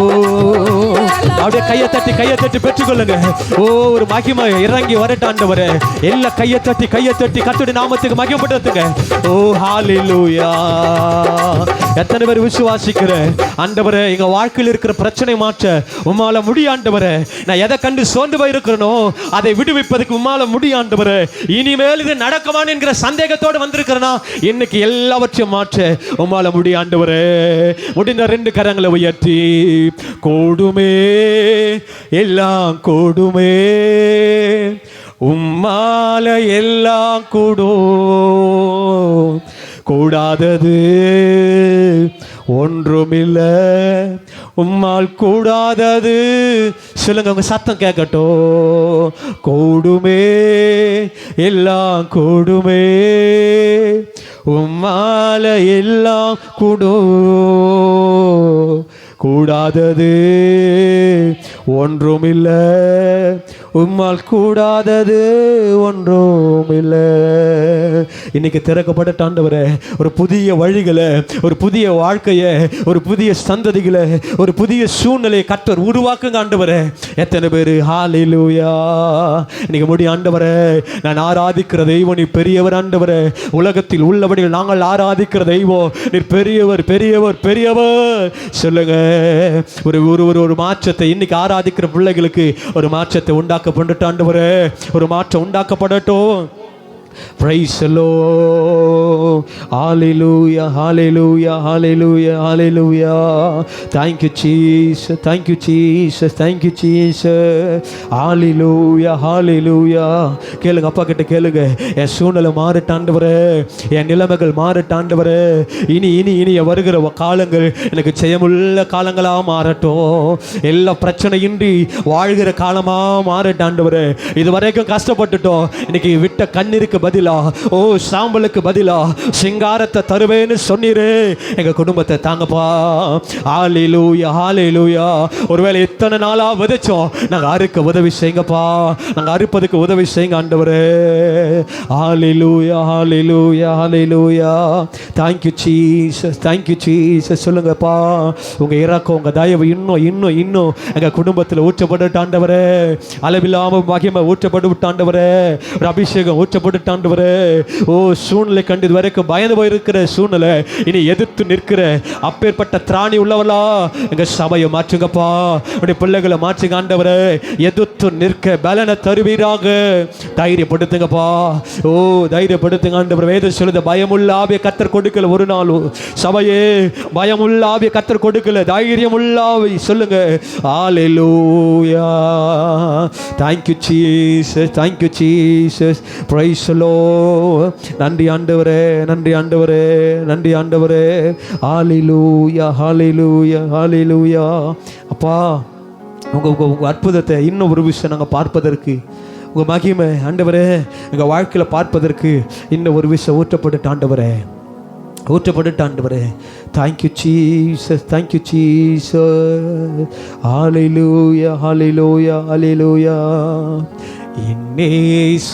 அப்படியே கையை தட்டி பெற்றுக்கொள்ளுங்க. ஓ ஒரு மகிமை இறங்கி வரட்டும் ஆண்டவரே. எல்லா கையை தட்டி கர்த்தருடைய நாமத்துக்கு மகிமைப்படுத்துங்க. ஓ ஹalleluya. எத்தனை பேர் விசுவாசிக்கிற ஆண்டவரே எங்க வாழ்க்கையில் இருக்கிற பிரச்சனை மாற்ற உம்மால முடியும் ஆண்டவரே. நான் எதை கண்டு சோர்ந்து போயிருக்கிறனோ அதை விடுவிப்பதற்கு உம்மால முடியும் ஆண்டவரே. இனிமேல் இது நடக்குமான்னு என்கிற சந்தேகத்தோடு வந்திருக்கிறனா இன்னைக்கு எல்லாவற்றையும் மாற்ற உம்மால முடியும் ஆண்டவரே. முடிந்த 2 கரங்களை உயர்த்தி. கூடுமே, எல்லாம் கூடுமே உம்மால, எல்லாம் கூடும். கூடாதது ஒன்றுமில்ல உம்மால் கூடாதது. சொல்லுங்க, உங்க சத்தம் கேட்கட்டும். கூடுமே, எல்லாம் கூடுமே உம்மால, எல்லாம் கூடும். கூடாதது ஒன்றுமில்ல உம்மால், கூடாதது ஒன்றுமில்ல. இன்னைக்கு திறக்கப்பட்ட ஆண்டவரே ஒரு புதிய வழிகளை, ஒரு புதிய வாழ்க்கையை, ஒரு புதிய சந்ததிகளை, ஒரு புதிய சூழ்நிலையை கர்த்தர் உருவாக்குங்க ஆண்டவரே. எத்தனை பேர் ஹalleluya. இன்னைக்கு முடியும் ஆண்டவரே. நான் ஆராதிக்கிற தெய்வம் நீ பெரியவர் ஆண்டவரே. உலகத்தில் உள்ளபடிகள் நாங்கள் ஆராதிக்கிற தெய்வம் நீர் பெரியவர் பெரியவர் பெரியவர். சொல்லுங்க. ஒரு மாற்றத்தை இன்னைக்கு ஆராதிக்கிற பிள்ளைகளுக்கு ஒரு மாற்றத்தை உண்டாக்கப்படட்டும் ஆண்டவரே. ஒரு மாற்றம் உண்டாக்கப்படட்டும். Praise the Lord. Hallelujah, hallelujah, hallelujah, hallelujah. Thank you Jesus, thank you Jesus, thank you Jesus. Hallelujah, hallelujah. கேளுங்க, அப்பா கிட்ட கேளுங்க. என் சூழ்நிலை மாறட்டும் ஆண்டவரே, என் நிலைமைகள் மாறட்டும் ஆண்டவரே. இனி இனி இனி வருகிற காலங்கள் எனக்கு ஜெயமுள்ள காலங்களா மாறட்டும். எல்லா பிரச்சனையின்றி வாழ்கிற காலமா மாறட்டும் ஆண்டவரே. இதுவரைக்கும் கஷ்டப்பட்டுட்டோம், இன்னைக்கு விட்ட கண்ணீருக்கு பதிலா, ஓ சாம்பலுக்கு பதிலா சிங்காரத்தை தருவேன்னு சொன்னீரே. எங்க குடும்பத்தை தாங்கப்பா. ஹalleluya, ஹalleluya. ஒருவேளை இத்தனை நாளா விதைச்சோம், நாங்க அறுக்க உதவி செய்யுங்கப்பா. நாங்க அறுப்பதுக்கு உதவி செய்யுங்க ஆண்டவரே. ஹalleluya, ஹalleluya, ஹalleluya. Thank you Jesus, thank you Jesus. சொல்லுங்கப்பா, உங்க இரக்கம், உங்க தயவு இன்னும் இன்னும் இன்னும் எங்க குடும்பத்தில் ஊற்றப்பட்டு ஆண்டவரே. அளவில்லாம மகிமை ஊற்றப்பட்டு ஆண்டவரே. ஒரு அபிஷேகம் ஊற்றப்பட்டு ஆண்டவரே. ஓ சூழ்நிலை கண்டு வரைக்கும் பயந்து போயிருக்கிற சூழ்நிலை இனி எதிர்த்து நிற்கிற அப்பேற்பட்ட திராணி உள்ளவளா எங்க சபையை மாற்றுங்கப்பா. உடைய பிள்ளைகளை மாற்றுங்க ஆண்டவரே. எதிர்த்து நிற்க பலனை தருவீராக. தைரியப்படுத்துங்கப்பா. ஓ தைரியப்படுத்துங்க ஆண்டவர். வேதம் சொல்லுது, பயமுள்ள ஆவியை கர்த்தர் கொடுக்கல ஒரு நாள். சபையே, பயமுள்ள ஆவியை கர்த்தர் கொடுக்கல, தைரியமுள்ள ஆவி. சொல்லுங்க. ஹalleluya. Thank you Jesus, thank you Jesus. Praise the Lord. நன்றி ஆண்டவரே, நன்றி ஆண்டவரே, நன்றி ஆண்டவரே. ஹalleluya, ஹalleluya, ஹalleluya. அப்பா, உங்க அற்புதத்தை இன்னும் ஒரு விஷயம் நாங்கள் பார்ப்பதற்கு, உங்க மகிமை ஆண்டவரே எங்கள் வாழ்க்கையில் பார்ப்பதற்கு இன்னும் ஒரு விஷயம் ஊற்றப்பட்டு ஆண்டவரே, ஊற்றப்பட்டு ஆண்டவரே. Thank you Jesus, thank you Jesus. ஹalleluya, ஹalleluya, ஹalleluya. என்னேச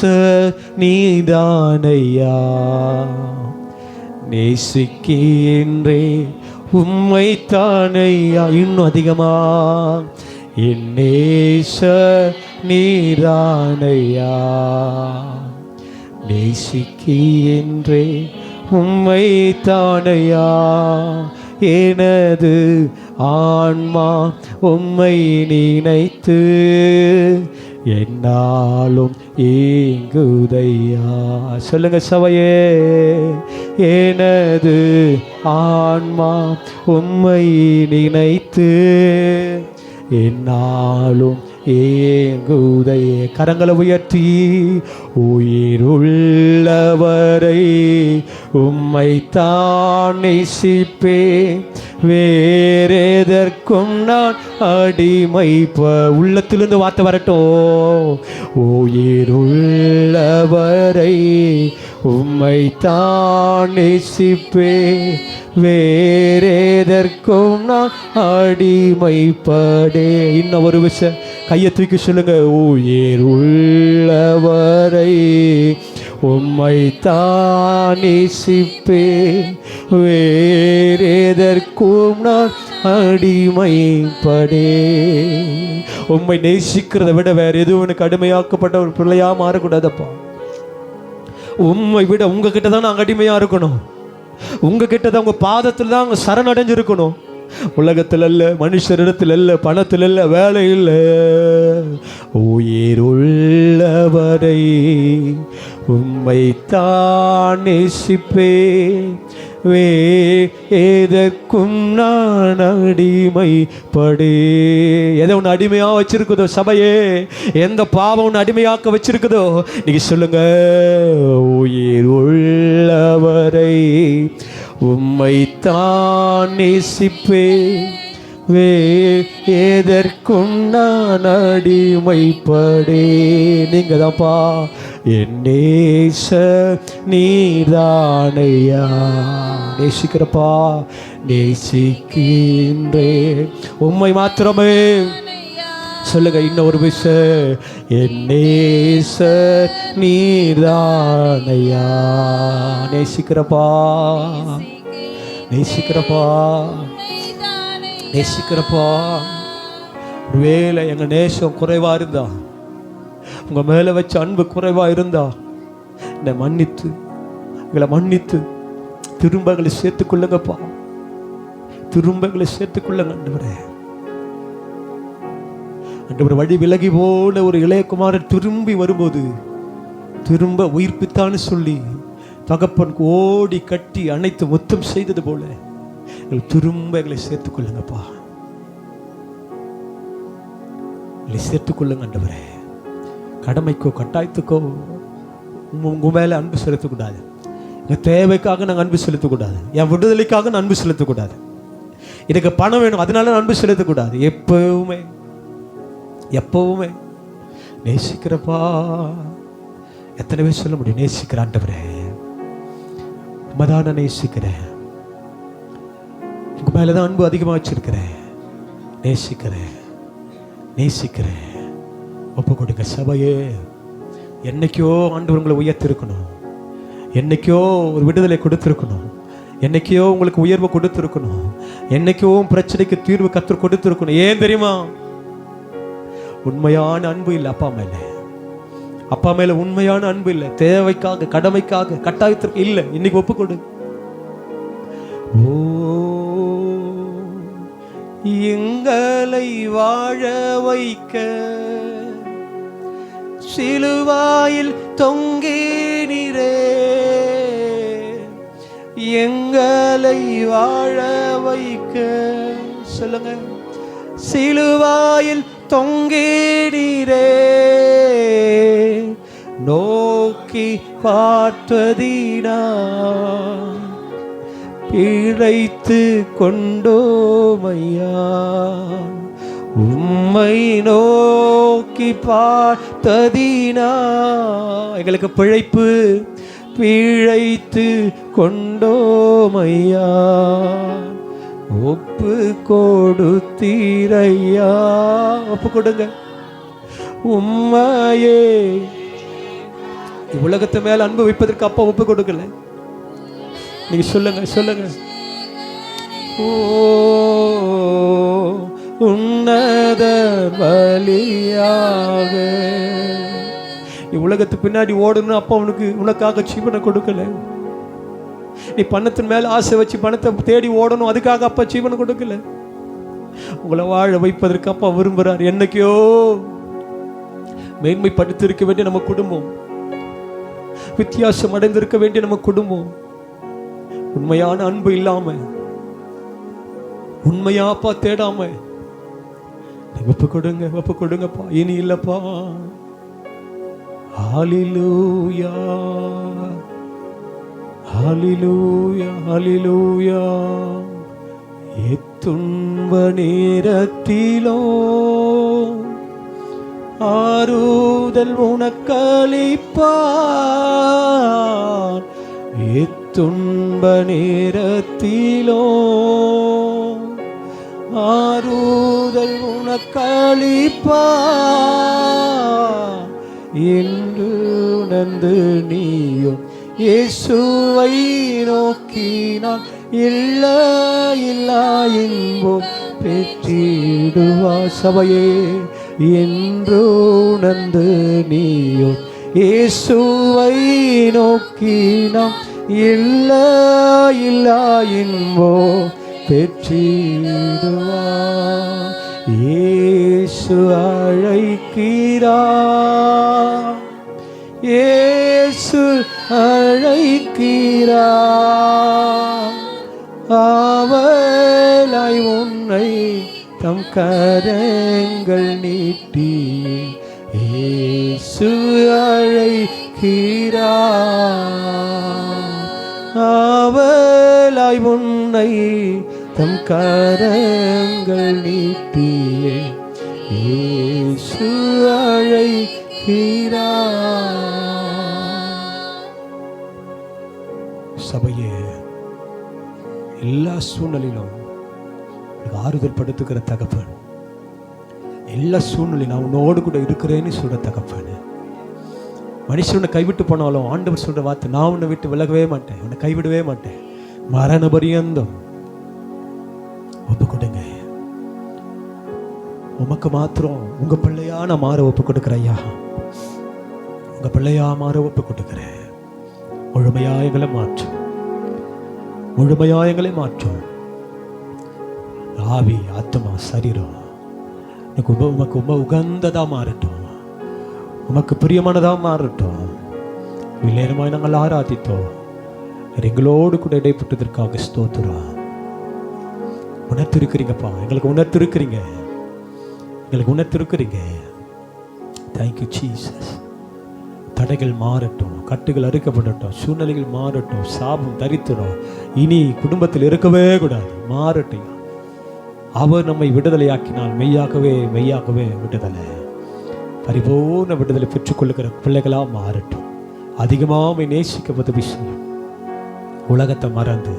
நீதானையா, நேசிக்கின்றே உம்மை தானையா. இன்னும் அதிகமா என் நேச நீரானையா. நேசிக்கின்றே உம்மை தானையா. எனது ஆன்மா உம்மை நினைத்து என்னாலும் ஏங்குதையா. சொல்லுங்க சபையே. எனது ஆன்மா உம்மை நினைத்து என்னாலும் ஏங்குதையே. கரங்களை உயர்த்தி உயிருள்ளவரை உம்மை தான் நேசிப்பேன், வேறெதற்கும் நான் அடிமை. உள்ளத்திலிருந்து வார்த்தை வரட்டும். உயிருள்ளவரை உம்மை தான் நேசிப்பேன், வேறெதற்கும் நான் அடிமைப்படே. இன்னும் ஒரு விஷயம் கையை தூக்கி சொல்லுங்க. உயிர் உள்ளவரை உம்மை தான் நேசிப்பேன், வேறெதற்கும் நான் அடிமைப்படே. உம்மை நேசிக்கிறத விட வேற எதுவும் எனக்கு அடிமையாக்கப்பட்ட ஒரு பிள்ளையா மாறக்கூடாதப்பா. உம்மை விட உங்ககிட்ட தான் நாங்கள் அடிமையா இருக்கணும். உங்ககிட்ட தான், உங்க பாதத்தில் தான் சரணடைஞ்சிருக்கணும். உலகத்தில் அல்ல, மனுஷரிடத்தில் அல்ல, பணத்தில் அல்ல, வேலை இல்லை. உயிருள்ளவரை உம்மை தான் நேசிப்பேன், எதற்கும் நான் அடிமைப்படே. எதை ஒன்று அடிமையாக வச்சிருக்குதோ சபையே, எந்த பாவம் ஒன்று அடிமையாக்க வச்சிருக்குதோ நீங்க சொல்லுங்க. உயிர் உள்ளவரை உம்மை தான் நேசிப்பேன், எதற்கும் நான் அடிமைப்படே. நீங்க தான்ப்பா என் நேச நீதானையா. நேசிக்கிறப்பா, நேசிக்கின்றே உம்மை மாத்திரமே. சொல்லுங்க இன்னும் ஒரு விஷயம். என் நேச நீதானையா. நேசிக்கிறப்பா, நேசிக்கிறப்பா, நேசிக்கிறப்பா. ஒருவேளை எங்க நேசம் குறைவா இருந்தா, உங்க மேல வச்ச அன்பு குறைவா இருந்தா, என்னை மன்னித்து, எங்களை மன்னித்து திரும்ப எங்களை சேர்த்துக்கொள்ளுங்கப்பா. திரும்ப எங்களை சேர்த்துக்கொள்ளுங்க ஆண்டவரே. ஆண்டவரே, வழி விலகி போன ஒரு இளையகுமாரன் திரும்பி வரும்போது திரும்ப உயிர்ப்பித்தான்னு சொல்லி தகப்பனுக்கு ஓடி கட்டி அணைத்து முத்தம் செய்தது போல திரும்ப எங்களை சேர்த்துக்கொள்ளுங்கப்பா. எங்களை சேர்த்துக்கொள்ளுங்க ஆண்டவரே. கடமைக்கோ கட்டாயத்துக்கோ உங்க மேல அன்பு செலுத்தக்கூடாது. எங்கள் தேவைக்காக நாங்கள் அன்பு செலுத்தக்கூடாது. என் விடுதலைக்காக நான் அன்பு செலுத்தக்கூடாது. எனக்கு பணம் வேணும் அதனால நான் அன்பு செலுத்தக்கூடாது. எப்பவுமே எப்பவுமே நேசிக்கிறப்பா. எத்தனை பேர் சொல்ல முடியும் நேசிக்கிற ஆண்டவரே? உண்மைதான், நான் நேசிக்கிறேன். உங்க மேலதான் அன்பு அதிகமாக வச்சிருக்கிறேன். நேசிக்கிறேன், நேசிக்கிறேன். ஒப்பு கொடுங்க சபையே. என்னைக்கோ ஆண்டவர் உங்களை உயர்த்திருக்கணும், என்னைக்கோ ஒரு விடுதலை கொடுத்திருக்கணும், என்னைக்கோ உங்களுக்கு உயர்வு கொடுத்திருக்கணும், என்னைக்கோ பிரச்சனைக்கு தீர்வு கற்று கொடுத்திருக்கணும். ஏன் தெரியுமா? உண்மையான அன்பு இல்லை அப்பா மேல. அப்பா மேல உண்மையான அன்பு இல்லை. தேவைக்காக, கடமைக்காக, கட்டாயத்திற்கு இல்லை. இன்னைக்கு ஒப்பு கொடு. ஓ, எங்களை வாழ வைக்க சிலுவாயில் தொங்கினீரே, எங்களை வாழ வைக்க. சொல்லுங்க. சிலுவாயில் தொங்கினீரே, நோக்கி பார்த்ததினா பிழைத்து கொண்டோமையா. உம்மை நோக்கி பார்த்ததினா எங்களுக்கு பிழைப்பு, பிழைத்து கொண்டோமையா. ஒப்பு கொடுத்தீரையா. ஒப்பு கொடுங்க. உம்மையே உலகத்து மேல அன்பு வைப்பதற்கு அப்பா ஒப்பு கொடுக்கல. நீங்க சொல்லுங்க சொல்லுங்க. ஓ உன்னதர் வழியாக. நீ உலகத்துக்கு பின்னாடி ஓடணும், அப்பா உனக்காக ஜீவனை கொடுக்கல. நீ பணத்தின் மேல ஆசை வச்சு பணத்தை தேடி ஓடணும், அதுக்காக அப்பா ஜீவனை கொடுக்கல. உங்களை வாழ வைப்பதற்கு அப்பா விரும்புறார். என்னைக்கோ மேன்மைப்படுத்திருக்க வேண்டிய நம்ம குடும்பம், வித்தியாசம் அடைந்திருக்க வேண்டிய நம்ம குடும்பம், உண்மையான அன்பு இல்லாம, உண்மையாப்பா தேடாம ஒப்பு கொடுங்கப்பா. இனி இல்லப்பா. ஹல்லேலூயா ஹல்லேலூயா ஹல்லேலூயா. எத்துன்ப நேரத்திலோ ஆறுதல் உனக்களிப்பார். எத்துன்ப நேரத்திலோ ஆறுதல் உனக்களிப்பார் என்று உணர்ந்து நீயும் இயேசுவை நோக்கினான். இல்லா இன்பம் பெற்றிடுவா. சபையே என்று உணர்ந்து நீயும் இயேசுவை நோக்கினான். இல்லா இன்பம் பெற்றிடுவா. இயேசு அழைக்கிறார், இயேசு அழைக்கிறார். ஆவலாய் உன்னை தம் கரங்கள் நீட்டி இயேசு அழைக்கிறார். ஆவலாய் உன்னை தம் கரங்கள் நீட்டி இயேசு அழைக்கிறார். சபையே, எல்லா சூழ்நிலையிலும் ஆறுதல் படுத்துக்கிற தகப்பன், எல்லா சூழ்நிலையும் நான் உன்னோடு கூட இருக்கிறேன்னு சொல்ற தகப்பன். மனுஷனை கைவிட்டு போனாலும் ஆண்டவர் சொல்ற வார்த்தை, நான் உன்னை விட்டு விலகவே மாட்டேன், உன்னை கைவிடவே மாட்டேன், மரண பரியந்தம். ஒப்பு கொடுங்க. உமக்கு மாத்திரம் உங்க பிள்ளையா நான் மாற ஒப்பு கொடுக்கிறேன் ஐயா. உங்க பிள்ளையா மாற ஒப்பு கொடுக்கிறேன். முழுமையா எங்களை மாற்றும், முழுமையா எங்களை மாற்றும். ஆவி, ஆத்மா, சரீரம் உமக்கு உகந்ததா மாறட்டும், உமக்கு பிரியமானதா மாறட்டும். விலையமாய் நாங்கள் ஆராதித்தோம். எங்களோடு கூட இடைப்பட்டதற்காக ஸ்தோத்திரம். உணர்த்திருக்கிறீங்கப்பா, எங்களுக்கு உணர்த்திருக்கிறீங்க, எங்களுக்கு உணர்த்திருக்கிறீங்க. Thank you Jesus. தடைகள் மாறட்டும், கட்டுகள் அறுக்கப்படட்டும், சூழ்நிலைகள் மாறட்டும், சாபம் தரித்திரம் இனி குடும்பத்தில் இருக்கவே கூடாது, மாறட்டும். அவர் நம்மை விடுதலையாக்கினால் மெய்யாகவே விடுதலை, பரிபூர்ண விடுதலை பெற்றுக்கொள்ளுகிற பிள்ளைகளாக மாறட்டும். அதிகமாக நேசிக்கப்பட்ட விஷயம், உலகத்தை மறந்து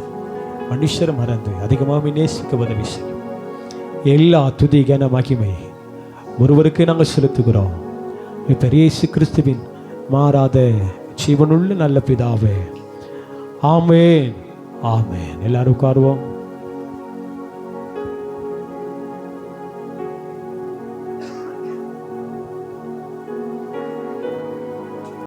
மனுஷரை மறந்து அதிகமாக நேசிக்கப்பட்ட விஷயம், எல்லா துதி கன மகிமை ஒருவருக்கு நாங்கள் செலுத்துகிறோம். இயேசு கிறிஸ்துவின் மாறாத ஜீவனுள்ள நல்ல பிதாவே, ஆமென் ஆமென். எல்லாரும் உட்காருவோம்.